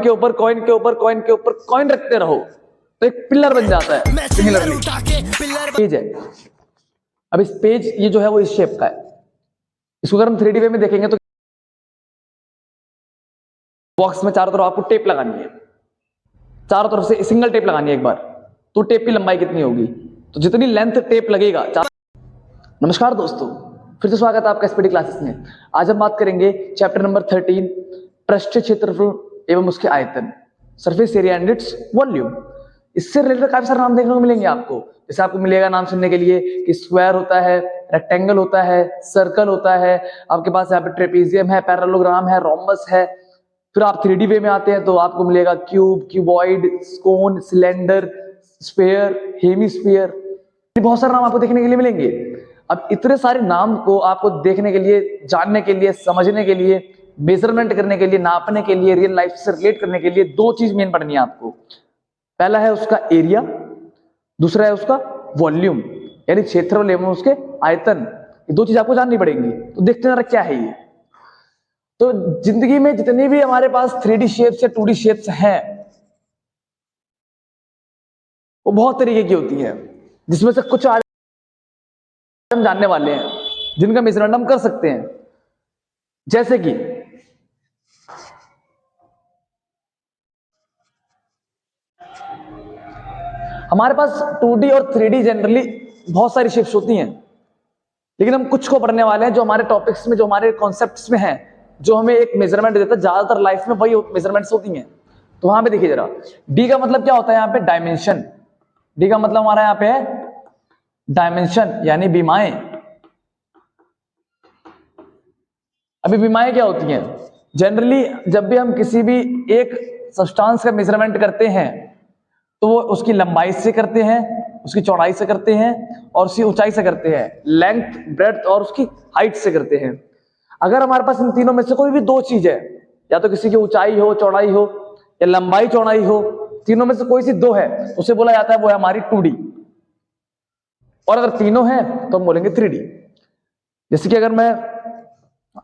के ऊपर कॉइन के ऊपर कॉइन के ऊपर कॉइन रखते रहो तो एक पिलर बन जाता है। पेज है। अब इस पेज ये जो है वो इस शेप का है। इसको अगर हम 3D वे में देखेंगे तो बॉक्स में चारों तरफ आपको टेप लगानी है, चारों तरफ से सिंगल टेप लगानी है एक बार। तो टेप की लंबाई कितनी होगी, तो जितनी लेंथ टेप लगेगा। नमस्कार दोस्तों, फिर से स्वागत है आपका एसपीडी क्लासेस में। आज हम बात करेंगे चैप्टर नंबर 13 पृष्ठीय क्षेत्रफल एवं उसके आयतन, surface area and its volume. इससे रिलेटेड काफी सारे नाम देखने को मिलेंगे आपको। जैसे आपको मिलेगा नाम सुनने के लिए कि स्क्वायर होता है, रेक्टेंगल होता है, सर्कल होता है, आपके पास यहाँ पे ट्रेपेजियम है, पैरेललोग्राम है, रोम्बस है। फिर आप 3D वे में आते हैं तो आपको मिलेगा cube, cuboid, cone, cylinder, sphere, hemisphere. बहुत सारे नाम आपको देखने के लिए मिलेंगे। अब इतने सारे नाम को आपको देखने के लिए, जानने के लिए, समझने के लिए, मेजरमेंट करने के लिए, नापने के लिए, रियल लाइफ से रिलेट करने के लिए दो चीज मेन पढ़नी है आपको। पहला है उसका एरिया, दूसरा है उसका वॉल्यूम यानी क्षेत्रफल एवं उसके आयतन। ये दो चीज आपको जाननी पड़ेंगी। तो देखते हैं क्या है ये। तो जिंदगी में जितनी भी हमारे पास 3D शेप्स या 2D शेप्स हैं वो बहुत तरीके की होती हैं, जिसमें से कुछ आज हम जानने वाले हैं जिनका मेजरमेंट हम कर सकते हैं। जैसे कि हमारे पास 2D और 3D जनरली बहुत सारी शेप्स होती हैं, लेकिन हम कुछ को पढ़ने वाले हैं जो हमारे टॉपिक्स में, जो हमारे कॉन्सेप्ट्स में है, जो हमें एक मेजरमेंट देता है। ज्यादातर लाइफ में वही मेजरमेंट्स होती हैं। तो वहां पे देखिए जरा, डी का मतलब क्या होता है यहाँ पे, डायमेंशन। डी का मतलब हमारा यहाँ पे है डायमेंशन यानी बीमाएं। अभी बीमाएं क्या होती हैं? जनरली जब भी हम किसी भी एक सब्सटेंस का मेजरमेंट करते हैं तो वो उसकी लंबाई से करते हैं, उसकी चौड़ाई से करते हैं और उसकी ऊंचाई से करते हैं, लेंथ, ब्रेड्थ और उसकी हाइट से करते हैं। अगर हमारे पास इन तीनों में से कोई भी दो चीज है, या तो किसी की ऊंचाई हो, चौड़ाई हो, या लंबाई चौड़ाई हो, तीनों में से कोई सी दो है, उसे बोला जाता है वो है हमारी 2D। और अगर तीनों है तो हम बोलेंगे 3D। जैसे कि अगर मैं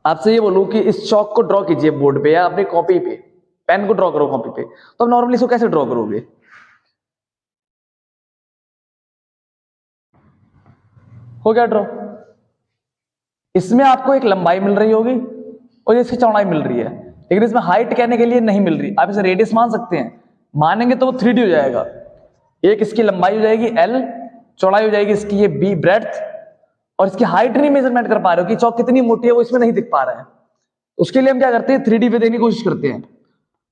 आपसे ये बोलूं कि इस चौक को ड्रॉ कीजिए बोर्ड पे या अपनी कॉपी पे, पेन को ड्रॉ करो कॉपी पे, तो अब नॉर्मली इसको कैसे ड्रॉ करोगे? हो गया ड्रॉ। इसमें आपको एक लंबाई मिल रही होगी और इसकी चौड़ाई मिल रही है, लेकिन इसमें हाइट कहने के लिए नहीं मिल रही। आप इसे रेडियस मान सकते हैं, मानेंगे तो वो 3D हो जाएगा। एक इसकी लंबाई हो जाएगी L, चौड़ाई हो जाएगी इसकी ये B ब्रेड्थ, और इसकी हाइट नहीं मेजरमेंट कर पा रहे हो कि चौक कितनी मोटी है, वो इसमें नहीं दिख पा रहा है। उसके लिए हम क्या करते हैं, 3D पे देने की कोशिश करते हैं।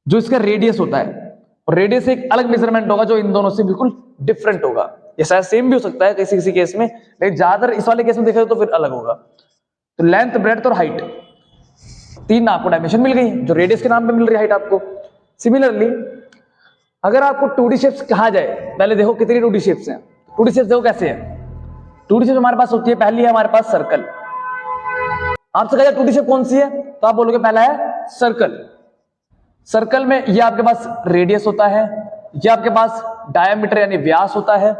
जो इसका रेडियस होता है, और रेडियस एक अलग मेजरमेंट होगा जो इन दोनों से बिल्कुल डिफरेंट होगा। ये शायद सेम भी हो सकता है किसी किसी केस में, लेकिन ज्यादातर इस वाले केस में देखा तो फिर अलग होगा। तो लेंथ, ब्रेड्थ और हाइट, तीन आपको डायमेंशन मिल गई, जो रेडियस के नाम पे मिल रही है हाइट आपको। सिमिलरली अगर आपको 2D शेप्स कहा जाए, पहले देखो कितनी 2D शेप्स हैं। 2D शेप्स देखो कैसे हैं। 2D शेप हमारे पास होती है, पहली है हमारे पास सर्कल। आपसे कहा 2D शेप कौन सी है, तो आप बोलोगे पहला है सर्कल। सर्कल में ये आपके पास रेडियस होता है, ये आपके पास डायमीटर यानी व्यास होता है,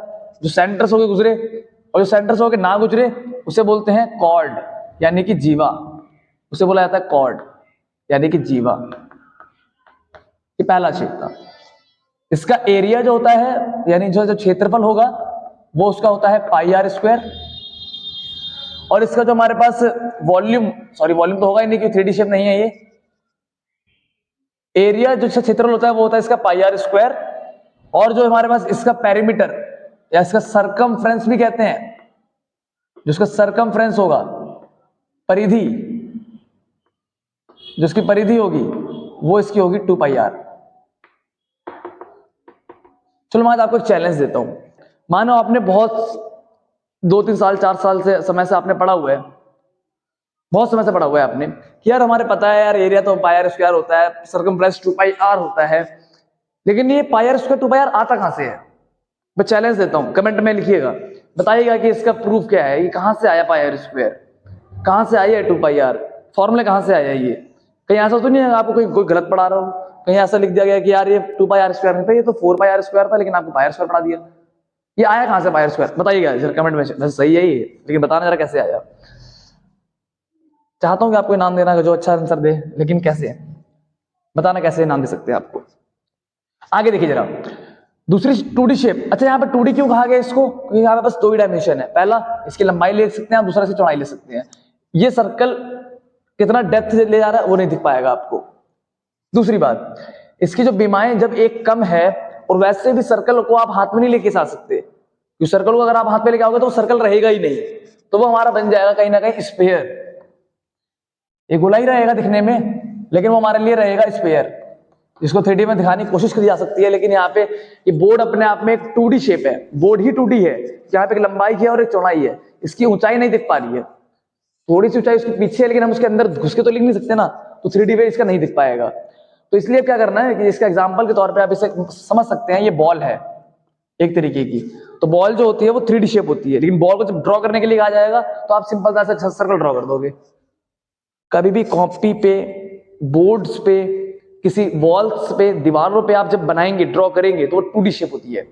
जो सेंटर से होके गुजरे, और जो सेंटर से होके ना गुजरे उसे बोलते हैं कॉर्ड यानी कि जीवा। उसे बोला जाता है कॉर्ड यानी कि जीवा। ये पहला शेप था। इसका एरिया जो होता है यानी जो क्षेत्रफल होगा वो उसका होता है πr²। और इसका जो हमारे पास वॉल्यूम, सॉरी वॉल्यूम तो होगा ही नहीं क्योंकि 3D शेप नहीं है ये। एरिया जो क्षेत्रफल होता है वो होता है इसका πr²। और जो हमारे पास इसका पेरीमीटर या इसका सरकमफ्रेंस भी कहते हैं, जो इसका सरकमफ्रेंस होगा, परिधि, जो इसकी परिधि होगी वो इसकी होगी 2πr। चलो मैं आज आपको एक चैलेंज देता हूं। मानो आपने बहुत 2-3 साल 4 साल से समय से आपने पढ़ा हुआ है, बहुत समय से पढ़ा हुआ है आपने कि यार हमारे पता है यार एरिया तो πr² होता है, सरकमफ्रेंस 2πr होता है, लेकिन ये πr² 2πr आता कहां से है? मैं चैलेंज देता हूं, कमेंट में लिखिएगा, बताइएगा कि इसका प्रूफ क्या है, ये कहां से आया πr², कहां से आई है 2πr, फॉर्मूले कहां से आया ये? कहीं ऐसा तो नहीं है आपको कोई गलत पढ़ा रहा हो, कहीं ऐसा लिख दिया गया कि यार ये 2πr² नहीं था, ये तो 4πr² था, लेकिन आपको πr² पढ़ा दिया। ये आया कहां से πr²? बताइएगा जरा कमेंट में। वैसे सही है ये, लेकिन बताना जरा कैसे आया। चाहता हूं कि आपको नाम देना जो अच्छा आंसर दे, लेकिन कैसे? बताना कैसे नाम दे सकते हैं आपको। आगे देखिए जरा, दूसरी 2D शेप। अच्छा यहाँ पे 2D क्यों कहा गया इसको, क्योंकि यहाँ पे बस 2 ही डायमेंशन है। पहला इसकी लंबाई ले सकते हैं, दूसरा इसकी चौड़ाई ले सकते हैं। ये सर्कल कितना डेप्थ ले जा रहा है वो नहीं दिख पाएगा आपको। दूसरी बात, इसकी जो बीमाएं जब एक कम है, और वैसे भी सर्कल को आप हाथ में नहीं लेके आ सकते, क्योंकि सर्कल को अगर आप हाथ में लेके आओगे तो वो सर्कल रहेगा ही नहीं, तो वो हमारा बन जाएगा कहीं ना कहीं स्फीयर। ये गोला ही रहेगा दिखने में, लेकिन वो हमारे लिए रहेगा स्फीयर, जिसको 3D में दिखाने की कोशिश की जा सकती है। लेकिन यहाँ पे ये बोर्ड अपने आप में एक 2D शेप है, बोर्ड ही 2D है। यहाँ पे एक लंबाई है और एक चौड़ाई है, इसकी ऊंचाई नहीं दिख पा रही है, थोड़ी सी ऊंचाई उसके पीछे है, लेकिन हम उसके अंदर घुस के तो लिख नहीं सकते ना, तो 3D पे इसका नहीं दिख पाएगा। तो इसलिए क्या करना है कि इसका एग्जाम्पल के तौर पर आप इसे समझ सकते हैं, ये बॉल है एक तरीके की। तो बॉल जो होती है वो 3D शेप होती है, लेकिन बॉल को जब ड्रॉ करने के लिए कहा जाएगा तो आप सिंपल सा सर्कल ड्रॉ कर दोगे। कभी भी कॉपी पे, बोर्ड्स पे, किसी वॉल्स पे, दीवारों पे आप जब बनाएंगे, ड्रॉ करेंगे, तो वो 2D शेप होती है।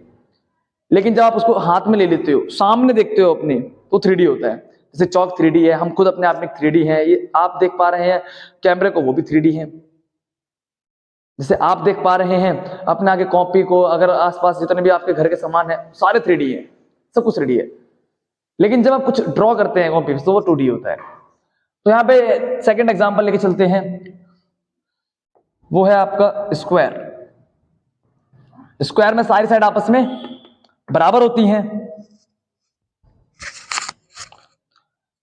लेकिन जब आप उसको हाथ में ले लेते हो, सामने देखते हो अपने, तो 3D होता है। जैसे चौक 3D है, हम खुद अपने आप में 3D है, ये आप देख पा रहे हैं कैमरे को, वो भी 3D है। जैसे आप देख पा रहे हैं अपने आगे कॉपी को, अगर आसपास जितने भी आपके घर के सामान है सारे 3D है, सब कुछ 3D है। लेकिन जब आप कुछ ड्रॉ करते हैं कॉपी पे तो वो 2D होता है। तो यहाँ पे सेकंड एग्जांपल लेके चलते हैं, वो है आपका स्क्वायर। स्क्वायर में सारी साइड आपस में बराबर होती हैं।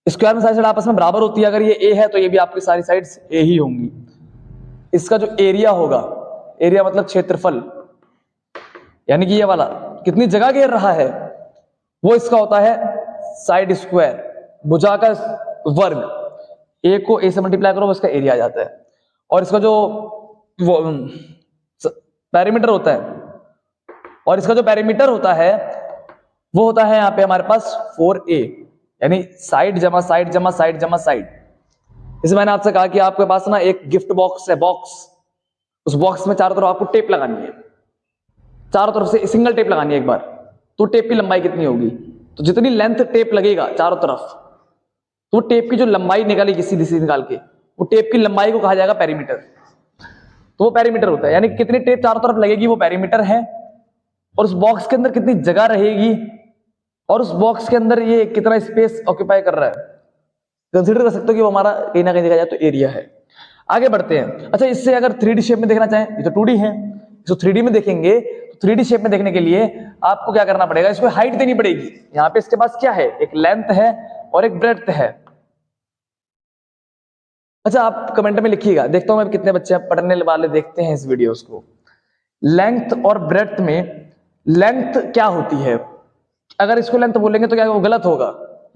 स्क्वायर में सारी साइड आपस में बराबर होती है। अगर ये ए है तो ये भी आपकी सारी साइड्स ए ही होंगी। इसका जो एरिया होगा, एरिया मतलब क्षेत्रफल, यानी कि ये वाला कितनी जगह घेर रहा है, वो इसका होता है साइड स्क्वायर, भुजा का वर्ग। ए को ए से मल्टीप्लाई करो, वो इसका एरिया आ जाता है। और इसका जो पैरीमीटर होता है, और इसका जो पैरीमीटर होता है वो होता है यहाँ पे हमारे पास 4a, यानी साइड जमा साइड जमा साइड जमा साइड। इसे मैंने आपसे कहा कि आपके पास ना एक गिफ्ट बॉक्स है, बॉक्स, उस बॉक्स में चारों तरफ आपको टेप लगानी है, चारों तरफ से सिंगल टेप लगानी है एक बार। तो टेप की लंबाई कितनी होगी, तो जितनी लेंथ टेप लगेगा चारों तरफ, तो टेप की जो लंबाई निकालेगी सीधी सीधी निकाल के, वो टेप की लंबाई को कहा जाएगा पैरीमीटर। तो वो पैरीमीटर होता है, यानी कितनी टेप चारों तरफ लगेगी वो पैरीमीटर है। और उस बॉक्स के अंदर कितनी जगह रहेगी, और उस बॉक्स के अंदर ये कितना स्पेस ऑक्यूपाई कर रहा है, कंसीडर कर सकते हो कि वो हमारा कहीं ना कहीं देखा जाए तो एरिया है। आगे बढ़ते हैं। अच्छा, इससे अगर 3D शेप में देखना चाहें, ये तो 2D है, इसको 3D में देखेंगे तो 3D शेप में देखने के लिए आपको क्या करना पड़ेगा, इसको हाइट देनी पड़ेगी। यहाँ पे इसके पास क्या है, एक लेंथ है और एक ब्रेड्थ है। अच्छा, आप कमेंट में लिखिएगा, देखता हूं मैं कितने बच्चे पढ़ने वाले देखते हैं इस वीडियोस को। लेंथ और ब्रेड्थ में लेंथ क्या होती है, अगर इसको लेंथ बोलेंगे तो क्या वो गलत होगा,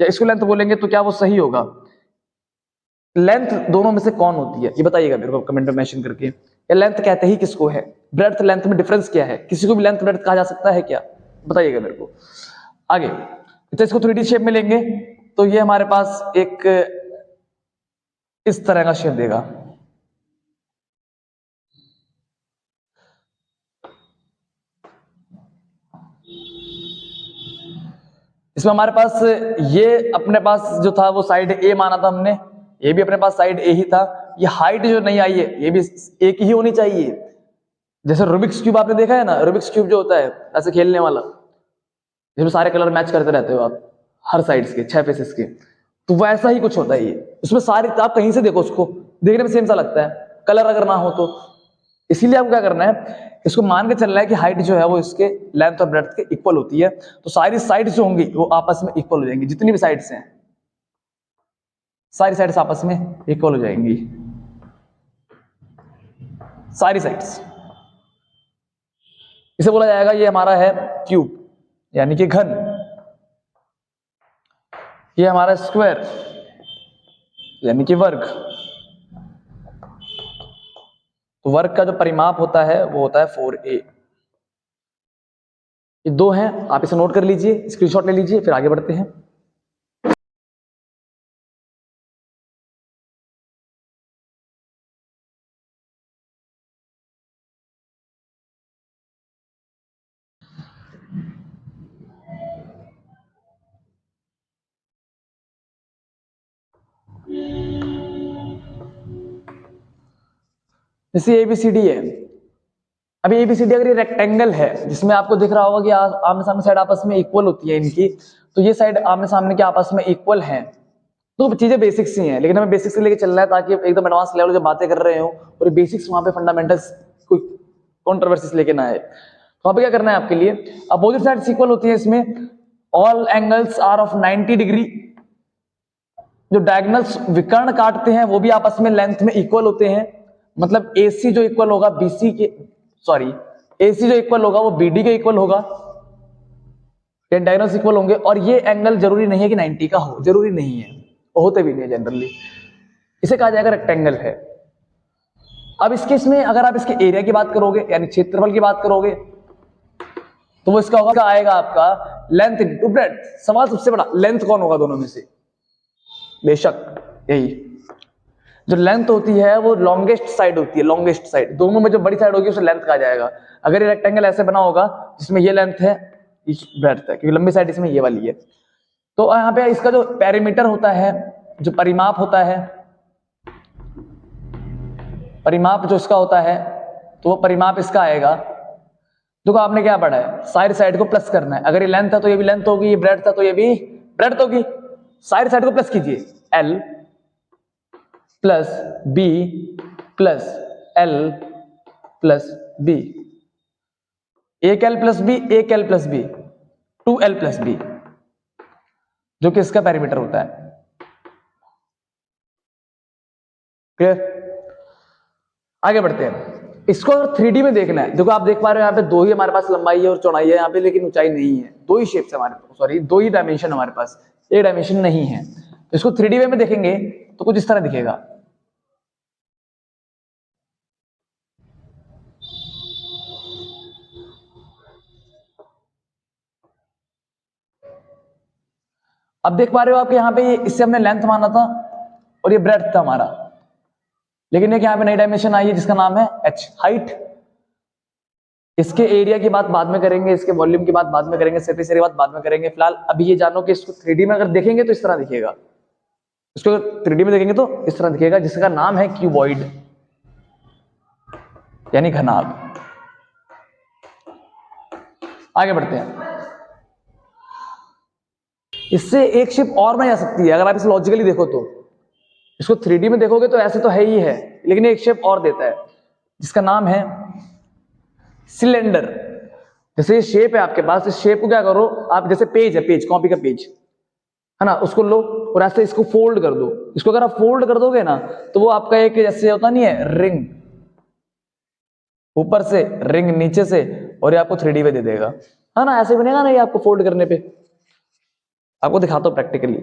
या इसको लेंथ बोलेंगे तो क्या वो सही होगा। लेंथ दोनों में से कौन होती है, ये बताइएगा मेरे को कमेंट में मेंशन करके। या लेंथ कहते ही किसको है, ब्रेड्थ लेंथ में डिफरेंस क्या है, किसी को भी लेंथ ब्रेड्थ कहा जा सकता है क्या, बताइएगा मेरे को। आगे तो इसको 3D शेप में लेंगे तो ये हमारे पास एक इस तरह का शेप देगा। इसमें हमारे पास ये अपने पास जो था वो साइड ए माना था हमने, ये भी अपने पास साइड ए ही था। ये हाइट जो नहीं आई है ये भी एक ही होनी चाहिए। जैसे रूबिक्स क्यूब आपने देखा है ना, रूबिक्स क्यूब जो होता है ऐसे खेलने वाला, जिसमें सारे कलर मैच करते रहते हो आप, हर साइड्स के 6 फेसेस के, तो वैसा ही कुछ होता है ये। उसमें सारी, आप कहीं से देखो उसको, देखने में सेम सा लगता है, कलर अगर ना हो तो। इसीलिए आपको क्या करना है, इसको मान के चलना है कि हाइट जो है वो इसके लेंथ और ब्रेड्थ के इक्वल होती है। तो सारी साइड्स जो होंगी वो आपस में इक्वल हो जाएंगी, जितनी भी साइड्स हैं सारी साइड्स आपस में इक्वल हो जाएंगी, सारी साइड्स। इसे बोला जाएगा ये हमारा है क्यूब, यानी कि घन। ये हमारा स्क्वायर यानी कि वर्ग। तो वर्ग का जो परिमाप होता है वो होता है 4a। ये दो हैं, आप इसे नोट कर लीजिए, स्क्रीनशॉट ले लीजिए, फिर आगे बढ़ते हैं। जैसे ABCD है, अभी ABCD अगर ये रेक्टेंगल है जिसमें आपको दिख रहा होगा कि आमने सामने साइड आपस में इक्वल होती है इनकी, तो ये साइड आमने सामने के आपस में इक्वल हैं, तो चीजें बेसिक्स ही हैं, लेकिन हमें बेसिक्स से लेके चलना है ताकि एकदम एडवांस लेवल जब बातें कर रहे हो और बेसिक्स वहां पे फंडामेंटल्स कोई कॉन्ट्रोवर्सीज लेके ना आए। तो वहां पे क्या करना है आपके लिए, अपोजिट साइड्स इक्वल होती है इसमें, all angles are of 90 degree, जो डायगोनल्स विकर्ण काटते हैं वो भी आपस में लेंथ में इक्वल होते हैं, मतलब AC जो इक्वल होगा BC के, सॉरी AC जो इक्वल होगा वो BD के इक्वल होगा, डायगोनल्स इक्वल होंगे। और ये एंगल जरूरी नहीं है कि 90 का हो, जरूरी नहीं है, होते भी नहीं है जनरली, इसे कहा जाएगा रेक्टेंगल है। अब इसके इसमें अगर आप इसके एरिया की बात करोगे यानी क्षेत्रफल की बात करोगे तो वो इसका होगा आएगा आपका लेंथ इनटू ब्रेड्थ। सवाल सबसे बड़ा लेंथ कौन होगा दोनों में से, बेशक यही जो लेंथ होती है वो लॉन्गेस्ट साइड होती है, लॉन्गेस्ट साइड, दोनों में जो बड़ी साइड होगी उसे लेंथ कहा जाएगा। अगर ये रेक्टेंगल ऐसे बना होगा जिसमें ये लेंथ है ये ब्रेड्थ है, क्योंकि लंबी साइड इसमें ये वाली है, तो यहाँ पे इसका जो पेरीमीटर होता है, जो परिमाप होता है, परिमाप जो इसका होता है, तो वो परिमाप इसका आएगा, देखो आपने क्या पढ़ा है, साइड साइड को प्लस करना है। अगर ये लेंथ है तो ये भी लेंथ होगी, ये ब्रेड्थ है तो ये भी ब्रेड्थ होगी, साइड साइड को प्लस कीजिए, L plus B plus L plus B, एक L प्लस B, एक L plus B, 2L plus B, जो कि इसका पेरीमीटर होता है। क्लियर? आगे बढ़ते हैं। इसको अगर 3D में देखना है, देखो आप देख पा रहे हो यहाँ पे दो ही हमारे पास लंबाई है और चौड़ाई है यहाँ पे, लेकिन ऊंचाई नहीं है, दो ही शेप्स हमारे पास, सॉरी दो ही डायमेंशन हमारे पास, एक डायमेंशन नहीं है। तो इसको 3D वे में देखेंगे तो कुछ इस तरह दिखेगा। अब देख पा रहे हो आपके यहाँ पे इससे हमने लेंथ माना था और ये ब्रेड्थ था हमारा, लेकिन एक यहाँ पे नई डायमेंशन आई है जिसका नाम है H, हाइट। इसके एरिया की बात बाद में करेंगे, इसके वॉल्यूम की बात बाद में करेंगे, सरफेस एरिया की बात बाद में करेंगे। फिलहाल अभी ये जानो कि इसको 3D में अगर देखेंगे तो इस तरह दिखेगा, इसको 3D में देखेंगे तो इस तरह दिखेगा, जिसका नाम है क्यूबॉइड यानी घनाभ। आगे बढ़ते हैं। इससे एक शेप और बन जा सकती है अगर आप इसे लॉजिकली देखो तो। इसको 3D में देखोगे तो ऐसे तो है ही है, लेकिन एक शेप और देता है जिसका नाम है सिलेंडर। जैसे ये शेप है आपके पास, इस शेप को क्या करो आप, जैसे पेज है, पेज कॉपी का पेज है ना, उसको लो और ऐसे इसको फोल्ड कर दो। इसको अगर आप फोल्ड कर दोगे ना तो वो आपका एक जैसे होता नहीं है रिंग, ऊपर से रिंग नीचे से, और ये आपको 3D में दे देगा, है ना, ऐसे बनेगा ना ये आपको फोल्ड करने पे। आपको दिखाता हूं प्रैक्टिकली।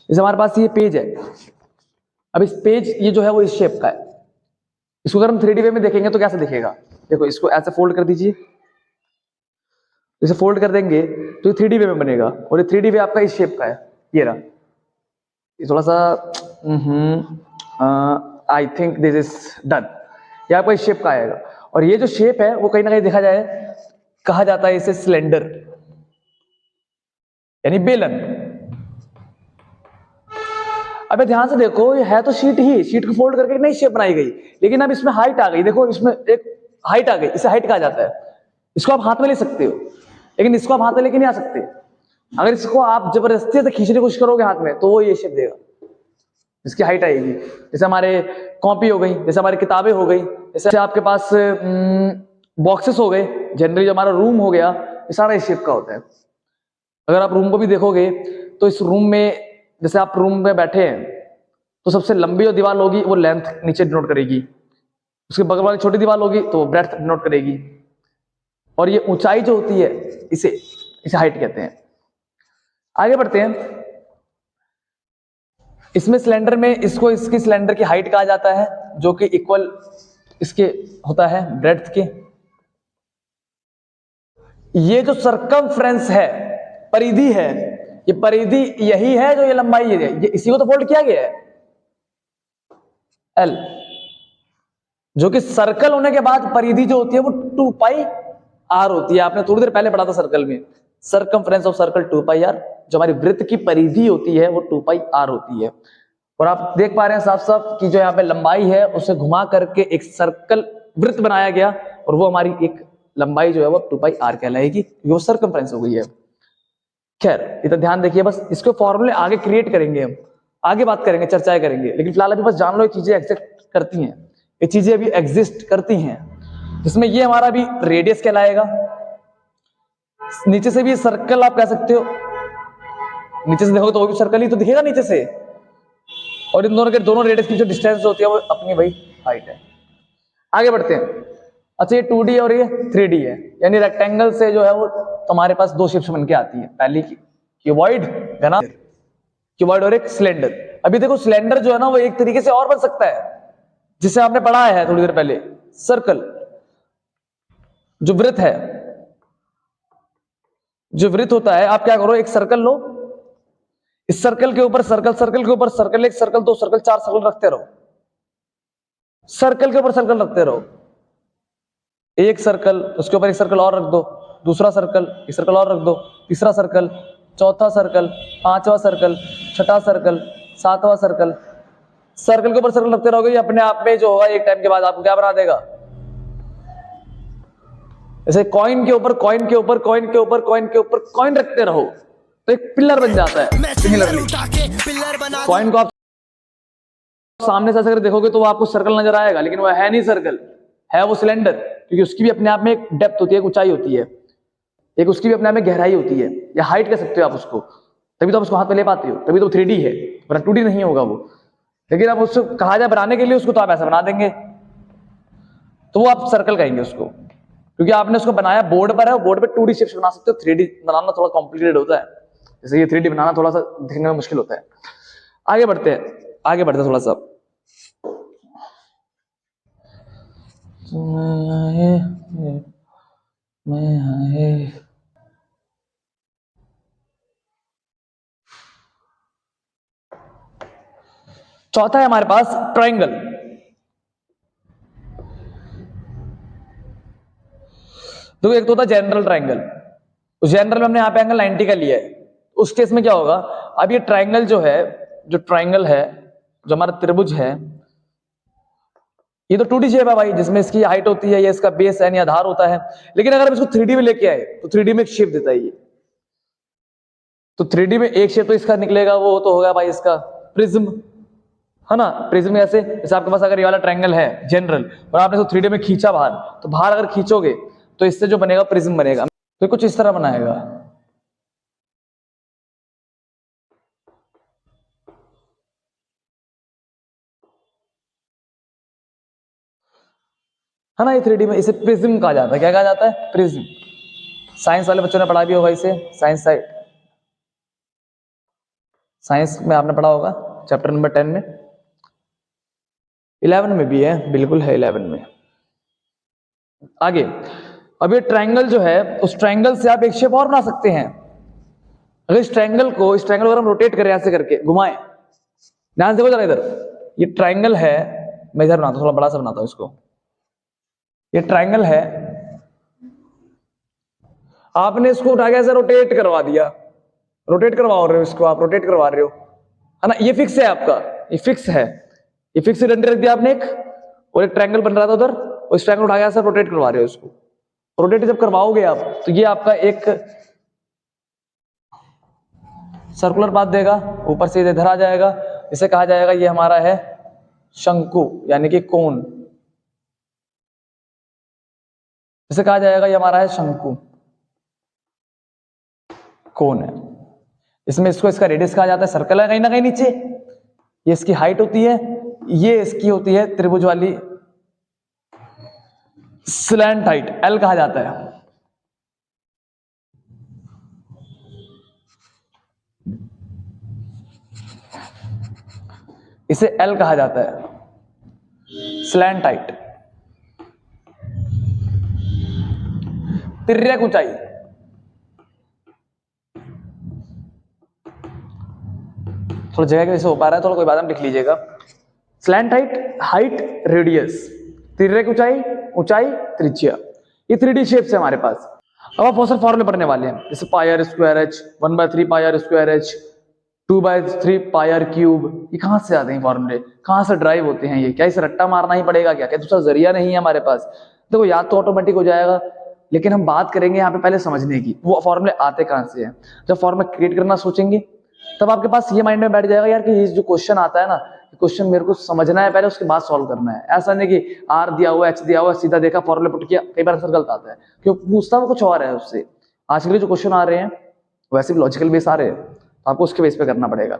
जैसे हमारे पास ये पेज है, अब इस पेज ये जो है वो इस शेप का है, इसको अगर हम 3D वे में देखेंगे तो कैसे दिखेगा, देखो इसको ऐसे फोल्ड कर दीजिए, इसे फोल्ड कर देंगे तो ये 3D वे में बनेगा, और ये 3D वे आपका इस शेप का है, ये रहा। ये थोड़ा सा I think this is done, ये आपका इस शेप का आएगा। और ये जो शेप है वो कहीं ना कहीं देखा जाए कहा जाता है इसे सिलेंडर यानी बेलन। अबे ध्यान से देखो, ये है तो शीट ही, शीट को फोल्ड करके नई शेप बनाई गई, लेकिन अब इसमें हाइट आ गई, देखो इसमें एक हाइट आ गई, इसे हाइट कहा जाता है। इसको आप हाथ में ले सकते हो, लेकिन इसको आप हाथ में लेके नहीं आ सकते। अगर इसको आप जबरदस्ती से खींचने की कोशिश करोगे हाथ में तो वो ये शेप देगा, इसकी हाइट आएगी। जैसे हमारे कॉपी हो गई, जैसे हमारी किताबें हो गई, जैसे आपके पास बॉक्सेस हो गए, जनरली जो हमारा रूम हो गया, ये सारा इस शेप का होता है। अगर आप रूम को भी देखोगे तो इस रूम में, जैसे आप रूम में बैठे हैं तो सबसे लंबी जो दीवार होगी वो लेंथ नीचे डिनोट करेगी, उसके बगल वाली छोटी दीवार होगी तो वो ब्रेड्थ डिनोट करेगी, और ये ऊंचाई जो होती है इसे हाइट कहते हैं। आगे बढ़ते हैं। इसमें सिलेंडर में इसको इसकी सिलेंडर की हाइट कहा जाता है, जो कि इक्वल इसके होता है ब्रेड्थ के। ये जो सरकमफ्रेंस है, परिधि है, ये परिधि यही है जो ये लंबाई है, ये इसी को तो फोल्ड किया गया है L, जो कि सर्कल होने के बाद परिधि जो होती है वो 2 पाई r होती है। आपने थोड़ी देर पहले पढ़ा था सर्कल में, circumference of circle 2 pi r, जो हमारी वृत्त की परिधि होती है वो 2 पाई r होती है। और आप देख पा रहे हैं साफ साफ कि जो यहाँ पे लंबाई है उसे घुमा करके एक सर्कल वृत्त बनाया गया, और वो हमारी एक लंबाई जो है वो 2πr कहलाएगी, वो सर्कमफ्रेंस हो गई है। खैर इतना ध्यान देखिए, बस इसके फॉर्मूले आगे क्रिएट करेंगे, हम आगे बात करेंगे, चर्चाएं करेंगे, लेकिन फिलहाल अभी बस जान लो ये चीजें एग्जिस्ट करती हैं, ये चीजें अभी एग्जिस्ट करती हैं, जिसमें ये हमारा भी रेडियस कहलाएगा। नीचे से भी सर्कल आप कह सकते हो, नीचे से देखोगे तो वो भी सर्कल ही तो दिखेगा नीचे से, और इन दोनों के दोनों रेडियस की जो डिस्टेंस होती है वो अपनी वही हाइट है। आगे बढ़ते हैं। अच्छा ये 2D और ये 3D है, यानी रेक्टेंगल से जो है वो तुम्हारे पास दो शेप्स बन के आती है, पहली क्यूबॉइड है ना, क्यूबॉइड और एक सिलेंडर। अभी देखो सिलेंडर जो है ना वो एक तरीके से और बन सकता है, जिसे आपने पढ़ा है थोड़ी देर पहले, सर्कल जो वृत्त है, जो वृत्त होता है, आप क्या करो एक सर्कल लो, इस सर्कल के ऊपर सर्कल, सर्कल के ऊपर सर्कल, एक सर्कल, दो सर्कल, चार सर्कल रखते रहो, सर्कल के ऊपर सर्कल रखते रहो, एक सर्कल, उसके ऊपर एक सर्कल और रख दो, दूसरा सर्कल, एक सर्कल और रख दो, तीसरा सर्कल, चौथा सर्कल, पांचवा सर्कल, छठा सर्कल, सातवां सर्कल, सर्कल के ऊपर सर्कल रखते रहोगे, ये अपने आप में जो होगा एक टाइम के बाद आपको क्या बना देगा, जैसे कॉइन के ऊपर कॉइन के ऊपर कॉइन के ऊपर कॉइन के ऊपर कॉइन रखते रहो तो एक पिलर बन जाता है। सिमिलरली कॉइन को आप सामने से अगर देखोगे तो वो आपको सर्कल नजर आएगा, लेकिन वो है नहीं सर्कल, है वो सिलेंडर, क्योंकि उसकी भी अपने आप में एक डेप्थ होती है, एक ऊंचाई होती है, एक उसकी भी अपने आप में गहराई होती है, या हाइट कह सकते हो आप उसको, तभी तो आप उसको हाथ पे ले पाते हो, तभी तो 3D है, वरना 2D नहीं होगा वो। लेकिन अब उसको कहा जाए बनाने के लिए उसको, तो आप ऐसा बना देंगे, तो वो आप सर्कल कहेंगे उसको, क्योंकि आपने उसको बनाया बोर्ड पर है, बोर्ड पे 2D शेप्स बना सकते हो, 3D बनाना थोड़ा कॉम्प्लिकेटेड होता है, जैसे ये 3D बनाना थोड़ा सा दिखने में मुश्किल होता है। आगे बढ़ते हैं, आगे बढ़ते हैं थोड़ा सा। चौथा है हमारे पास ट्रायंगल। देखो एक तो होता है जनरल ट्रायंगल, उस जनरल में हमने यहाँ पे एंगल 90 का लिया है, उस केस में क्या होगा, अब ये ट्रायंगल जो है, जो ट्रायंगल है, जो हमारा त्रिभुज है, ये तो 2D शेप है भाई, जिसमें इसकी हाइट होती है, ये इसका बेस यानी आधार होता है, लेकिन अगर हम इसको 3D में लेके आए तो 3D में एक शेप देता है ये, तो 3D में एक शेप तो इसका निकलेगा, वो तो होगा भाई इसका प्रिज्म, है ना। प्रिज्म ऐसे, जैसे आपके पास अगर ये वाला ट्रायंगल है जनरल, और आपने इसको 3D में खींचा बाहर, तो बाहर अगर खींचोगे तो इससे जो बनेगा प्रिज्म बनेगा, तो कुछ इस तरह बनाएगा, है ना। ये 3D में इसे प्रिज्म कहा जाता है, क्या कहा जाता है, प्रिज्म। साइंस वाले बच्चों ने पढ़ा भी होगा इसे, साइंस साइड, साइंस में आपने पढ़ा होगा चैप्टर नंबर 10 में, 11 में भी है, बिल्कुल है 11 में। आगे, अब ये ट्रायंगल जो है, उस ट्रायंगल से आप एक शेप और बना सकते हैं। अगर इस ट्रायंगल को अगर हम रोटेट करें, ऐसे करके घुमाएं, ध्यान से देखो जरा इधर, ये ट्रायंगल है, मैं इधर बनाता हूं, थोड़ा बड़ा सा बनाता हूं इसको, ये ट्रायंगल है, आपने इसको उठा के ऐसे रोटेट करवा दिया, रोटेट करवा रहे हो इसको, आप रोटेट करवा रहे हो, है ना, ये फिक्स है आपका, ये फिक्स है, ये फिक्स डंडे रख दिया आपने एक, और एक ट्रायंगल बन रहा था उधर, और इस ट्रायंगल उठा के ऐसे रोटेट करवा रहे हो इसको, रोटेट जब करवाओगे आप तो ये आपका एक सर्कुलर पाथ देगा, ऊपर से इधर आ जाएगा, इसे कहा जाएगा ये हमारा है शंकु, यानी कि कोन, इसे कहा जाएगा ये हमारा है शंकु, कोन है। इसमें इसको इसका रेडियस कहा जाता है, सर्कल है कहीं ना कहीं नीचे, ये इसकी हाइट होती है, ये इसकी होती है त्रिभुज वाली स्लैंट हाइट, एल कहा जाता है। इसे एल कहा जाता है, स्लैंट हाइट, तिर्यक ऊंचाई। थोड़ा जगह कैसे हो पा रहा है, थोड़ा कोई बात हम लिख लीजिएगा, स्लैंट हाइट, हाइट रेडियस, तिर्यक ऊंचाई, ऊंचाई त्रिज्या, ये 3D शेप्स है हमारे पास। अब आप बहुत सारे फॉर्मूले पढ़ने वाले हैं, जैसे pi r square h, 1/3 pi r square h, 2/3 pi r cube, ये कहाँ से आते हैं फॉर्मूले, कहाँ से ड्राइव होते हैं ये? क्या इसे रट्टा मारना ही पड़ेगा क्या दूसरा जरिया नहीं है हमारे पास? देखो याद तो ऑटोमेटिक हो जाएगा, लेकिन हम बात करेंगे यहाँ पे पहले समझने की, वो फॉर्मूले आते कहाँ से हैं। जब फॉर्मूला क्रिएट करना सोचेंगे तब आपके पास ये माइंड में बैठ जाएगा यार कि ये जो क्वेश्चन आता है ना, क्वेश्चन मेरे को समझना है पहले, उसके बाद सॉल्व करना है। ऐसा नहीं कि आर दिया हुआ, एच दिया हुआ, सीधा देखा फॉर्मूला पुट किया, कई बार आंसर गलत आता है क्योंकि पूछता वो कुछ और है उससे। आजकल जो क्वेश्चन आ रहे हैं वैसे भी लॉजिकल बेस आ रहे हैं, आपको उसके बेस पे करना पड़ेगा।